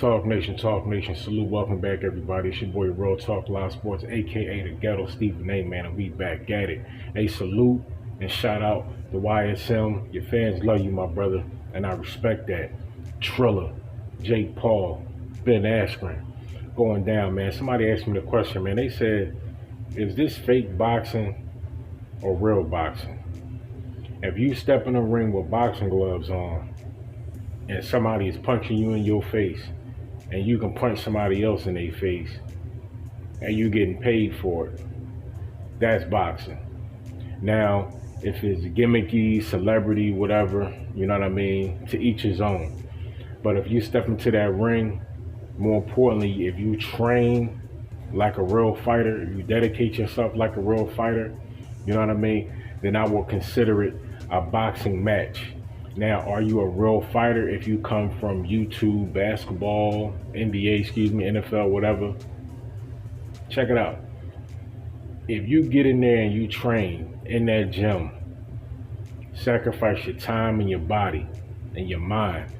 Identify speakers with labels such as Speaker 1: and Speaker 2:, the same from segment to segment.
Speaker 1: Talk Nation, salute, welcome back everybody. It's your boy Real Talk Live Sports, aka the Ghetto Stephen A, man, and we back at it. Hey, salute and shout out to YSM. Your fans love you, my brother, and I respect that. Triller, Jake Paul, Ben Askren, going down, man. Somebody asked me the question, man. They said, is this fake boxing or real boxing? If you step in a ring with boxing gloves on and somebody is punching you in your face, and you can punch somebody else in their face, and you getting paid for it, that's boxing. Now, if it's gimmicky, celebrity, whatever, you know what I mean, to each his own. But if you step into that ring, more importantly, if you train like a real fighter, if you dedicate yourself like a real fighter, you know what I mean, then I will consider it a boxing match. Now, are you a real fighter if you come from YouTube, basketball, NBA, NFL, whatever? Check it out. If you get in there and you train in that gym, sacrifice your time and your body and your mind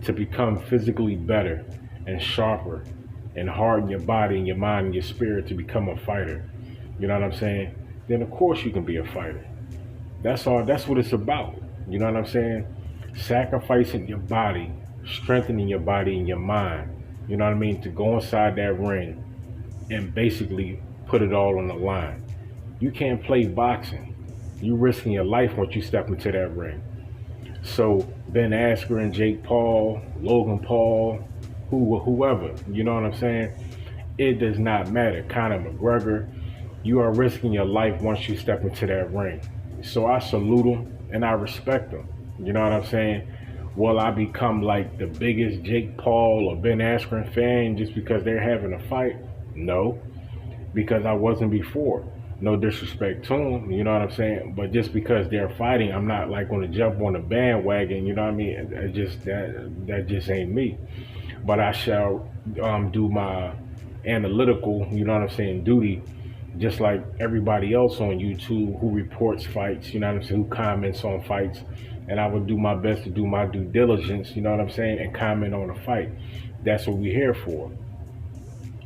Speaker 1: to become physically better and sharper and harden your body and your mind and your spirit to become a fighter, you know what I'm saying? Then of course you can be a fighter. That's all. That's what it's about. You know what I'm saying? Sacrificing your body, strengthening your body and your mind, you know what I mean, to go inside that ring and basically put it all on the line. You can't play boxing. You're risking your life once you step into that ring. So Ben Askren, Jake Paul, Logan Paul, whoever, you know what I'm saying? It does not matter. Conor McGregor, you are risking your life once you step into that ring. So I salute them and I respect them. You know what I'm saying? Will I become like the biggest Jake Paul or Ben Askren fan just because they're having a fight? No, because I wasn't before. No disrespect to them, you know what I'm saying? But just because they're fighting, I'm not like going to jump on the bandwagon, you know what I mean? That just ain't me. But I shall do my analytical, you know what I'm saying, duty, just like everybody else on YouTube who reports fights, you know what I'm saying, who comments on fights. And I would do my best to do my due diligence, you know what I'm saying, and comment on a fight. That's what we're here for.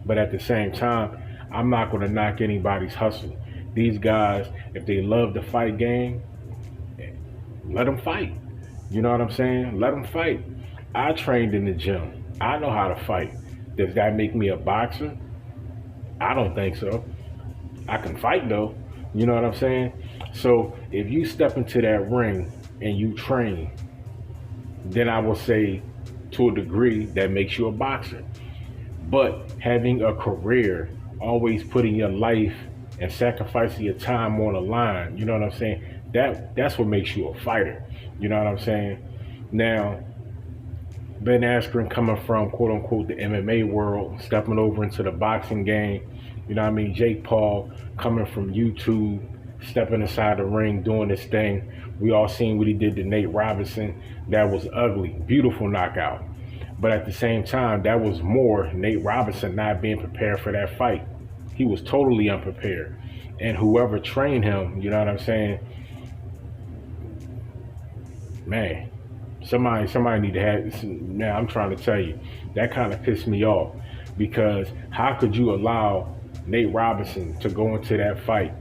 Speaker 1: But at the same time, I'm not going to knock anybody's hustle. These guys, if they love the fight game, let them fight. You know what I'm saying? Let them fight. I trained in the gym. I know how to fight. Does that make me a boxer? I don't think so. I can fight though. You know what I'm saying? So if you step into that ring and you train, then I will say to a degree that makes you a boxer. But having a career, always putting your life and sacrificing your time on the line, you know what I'm saying? That's what makes you a fighter. You know what I'm saying? Now, Ben Askren coming from quote unquote the MMA world, stepping over into the boxing game, you know what I mean? Jake Paul coming from YouTube, stepping inside the ring, doing this thing. We all seen what he did to Nate Robinson. That was ugly, beautiful knockout. But at the same time, that was more Nate Robinson not being prepared for that fight. He was totally unprepared. And whoever trained him, you know what I'm saying? Man, somebody need to have, now I'm trying to tell you, that kind of pissed me off. Because how could you allow Nate Robinson to go into that fight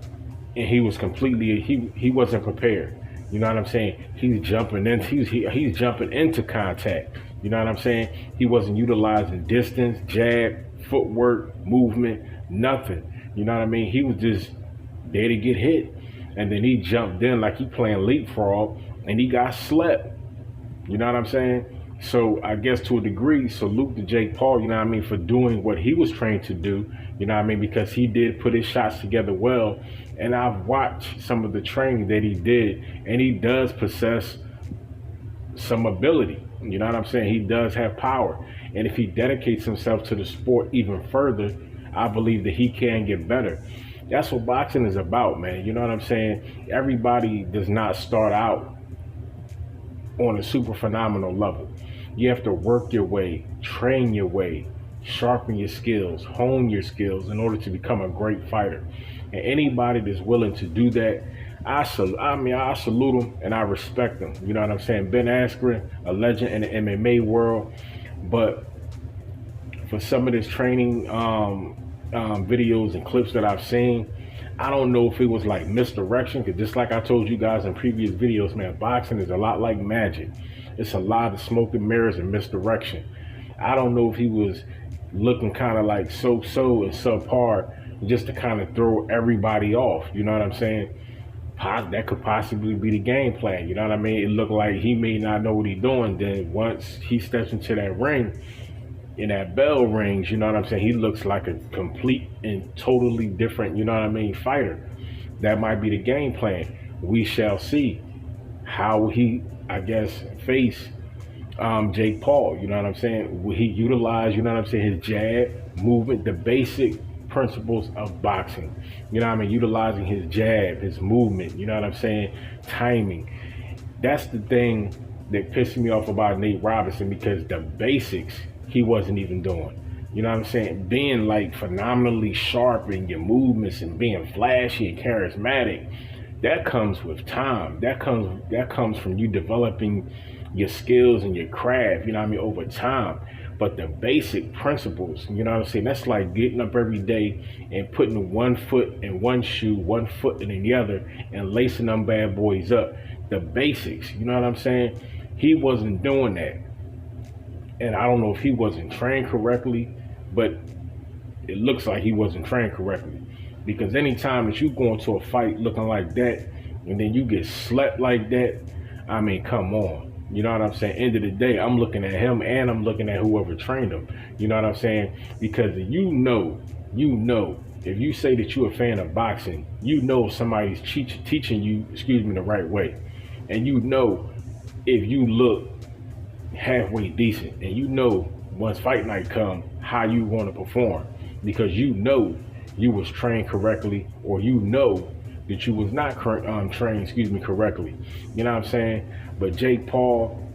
Speaker 1: and he was completely, he wasn't prepared. You know what I'm saying? He's jumping into contact. You know what I'm saying? He wasn't utilizing distance, jab, footwork, movement, nothing. You know what I mean? He was just there to get hit. And then he jumped in like he playing leapfrog and he got slept. You know what I'm saying? So I guess to a degree, salute to Jake Paul, you know what I mean, for doing what he was trained to do, you know what I mean, because he did put his shots together well. And I've watched some of the training that he did, and he does possess some ability. You know what I'm saying? He does have power. And if he dedicates himself to the sport even further, I believe that he can get better. That's what boxing is about, man. You know what I'm saying? Everybody does not start out on a super phenomenal level. You have to work your way, train your way, sharpen your skills, hone your skills in order to become a great fighter. And anybody that's willing to do that, I salute them and I respect them. You know what I'm saying? Ben Askren, a legend in the MMA world, but for some of this training videos and clips that I've seen, I don't know if it was like misdirection, because just like I told you guys in previous videos, man, boxing is a lot like magic. It's a lot of smoke and mirrors and misdirection. I don't know if he was looking kind of like so-so and subpar just to kind of throw everybody off. You know what I'm saying? That could possibly be the game plan. You know what I mean? It looked like he may not know what he's doing. Then once he steps into that ring and that bell rings, you know what I'm saying? He looks like a complete and totally different, you know what I mean, fighter. That might be the game plan. We shall see how he, I guess, face Jake Paul. You know what I'm saying? Will he utilize, you know what I'm saying, his jab, movement, the basic principles of boxing. You know what I mean? Utilizing his jab, his movement, you know what I'm saying? Timing. That's the thing that pissed me off about Nate Robinson, because the basics he wasn't even doing. You know what I'm saying? Being like phenomenally sharp in your movements and being flashy and charismatic, that comes with time. That comes from you developing your skills and your craft, you know what I mean, over time. But the basic principles, you know what I'm saying, that's like getting up every day and putting one foot in one shoe, one foot in the other, and lacing them bad boys up. The basics, you know what I'm saying? He wasn't doing that. And I don't know if he wasn't trained correctly, but it looks like he wasn't trained correctly. Because anytime that you go into a fight looking like that, and then you get slept like that, I mean, come on. You know what I'm saying? End of the day, I'm looking at him and I'm looking at whoever trained him. You know what I'm saying? Because you know, if you say that you're a fan of boxing, you know somebody's teaching you, the right way. And you know if you look halfway decent, and you know once fight night come how you want to perform, because you know you was trained correctly, or you know that you was not trained correctly. You know what I'm saying? But Jake Paul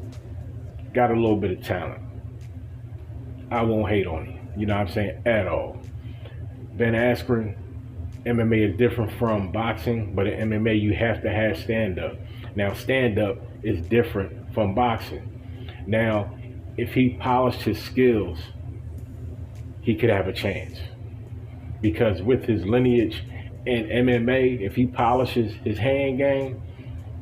Speaker 1: got a little bit of talent. I won't hate on him, you know what I'm saying, at all. Ben Askren, MMA is different from boxing, but in MMA you have to have stand-up. Now stand-up is different from boxing. Now, if he polished his skills, he could have a chance. Because with his lineage in MMA, if he polishes his hand game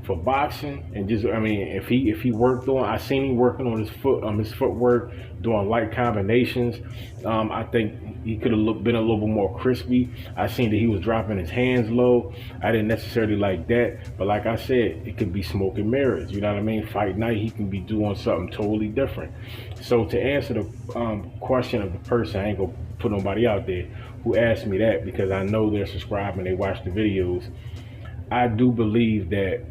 Speaker 1: for boxing, and just, I mean, if he worked on, I seen him working on his footwork, doing light combinations. I think he could have been a little bit more crispy. I seen that he was dropping his hands low. I didn't necessarily like that, but like I said, it could be smoke and mirrors. You know what I mean? Fight night, he can be doing something totally different. So to answer the question of the person, I ain't gonna put nobody out there who asked me that, because I know they're subscribed and they watch the videos. I do believe that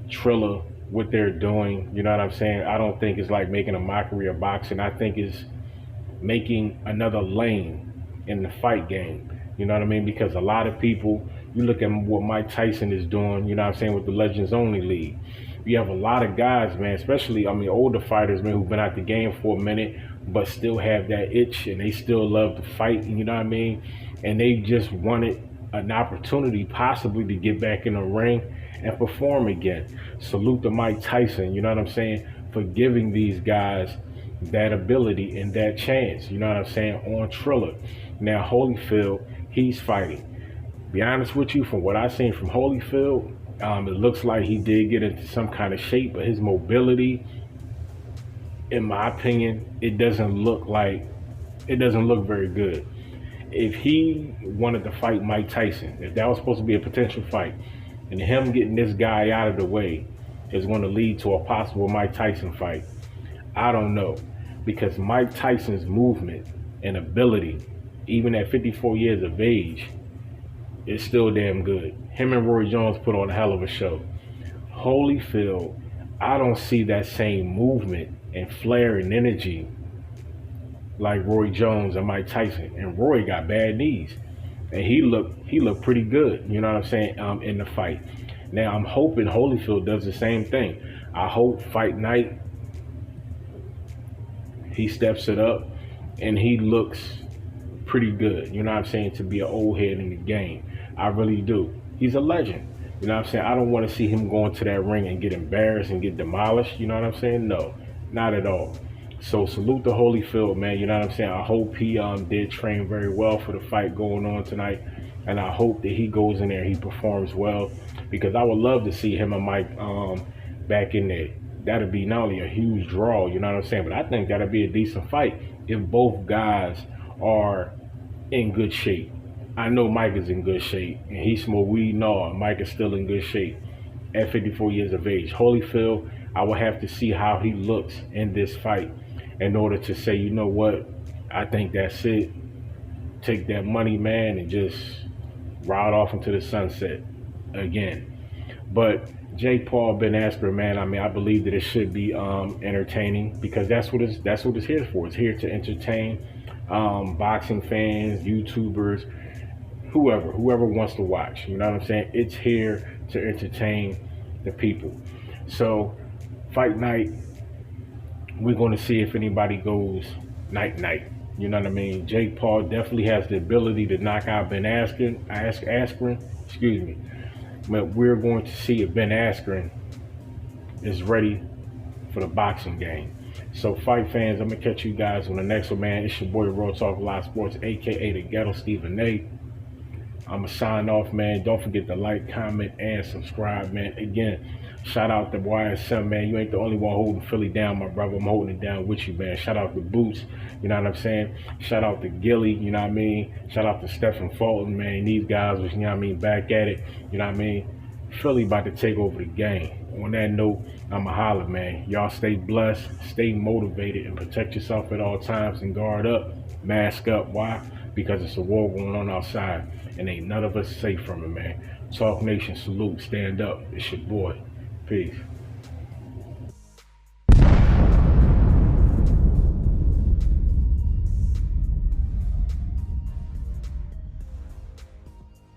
Speaker 1: Triller, what they're doing, you know what I'm saying, I don't think it's like making a mockery of boxing. I think it's making another lane in the fight game. You know what I mean? Because a lot of people, you look at what Mike Tyson is doing, you know what I'm saying, with the Legends Only League. You have a lot of guys, man, especially, I mean, older fighters, man, who've been out the game for a minute, but still have that itch, and they still love to fight, you know what I mean? And they just wanted an opportunity possibly to get back in the ring and perform again. Salute to Mike Tyson, you know what I'm saying, for giving these guys that ability and that chance, you know what I'm saying, on Triller. Now, Holyfield, he's fighting. Be honest with you, from what I've seen from Holyfield, it looks like he did get into some kind of shape, but his mobility, in my opinion, it doesn't look very good. If he wanted to fight Mike Tyson, if that was supposed to be a potential fight, and him getting this guy out of the way is going to lead to a possible Mike Tyson fight, I don't know. Because Mike Tyson's movement and ability, even at 54 years of age, is still damn good. Him and Roy Jones put on a hell of a show. Holyfield, I don't see that same movement and flair and energy like Roy Jones and Mike Tyson. And Roy got bad knees, and he looked pretty good, you know what I'm saying, in the fight. Now I'm hoping Holyfield does the same thing. I hope fight night he steps it up and he looks pretty good, you know what I'm saying, to be an old head in the game. I really do. He's a legend, you know what I'm saying. I don't want to see him go into that ring and get embarrassed and get demolished, you know what I'm saying. No, not at all. So salute to Holyfield, man. You know what I'm saying? I hope he did train very well for the fight going on tonight, and I hope that he goes in there, he performs well, because I would love to see him and Mike back in there. That'd be not only a huge draw, you know what I'm saying, but I think that'd be a decent fight if both guys are in good shape. I know Mike is in good shape, and he smoked weed. No, Mike is still in good shape at 54 years of age. Holyfield, I will have to see how he looks in this fight in order to say, you know what, I think that's it. Take that money, man, and just ride off into the sunset again. But Jake Paul, Ben Askren, man, I mean, I believe that it should be entertaining, because that's what it's here for. It's here to entertain boxing fans, YouTubers, whoever wants to watch. You know what I'm saying? It's here to entertain the people. So fight night, we're going to see if anybody goes night. You know what I mean? Jake Paul definitely has the ability to knock out Ben Askren, excuse me. But we're going to see if Ben Askren is ready for the boxing game. So fight fans, I'm gonna catch you guys on the next one, man. It's your boy Real Talk Live Sports, aka the Ghetto Stephen A. I'ma sign off, man. Don't forget to like, comment, and subscribe, man. Again, shout out to YSM, man. You ain't the only one holding Philly down, my brother. I'm holding it down with you, man. Shout out to Boots, you know what I'm saying? Shout out to Gilly, you know what I mean? Shout out to Stephen Fulton, man. These guys was, you know what I mean, back at it, you know what I mean? Philly about to take over the game. On that note, I'ma holler, man. Y'all stay blessed, stay motivated, and protect yourself at all times, and guard up, mask up. Why? Because it's a war going on outside, and ain't none of us safe from it, man. Talk Nation, salute, stand up. It's your boy. Peace.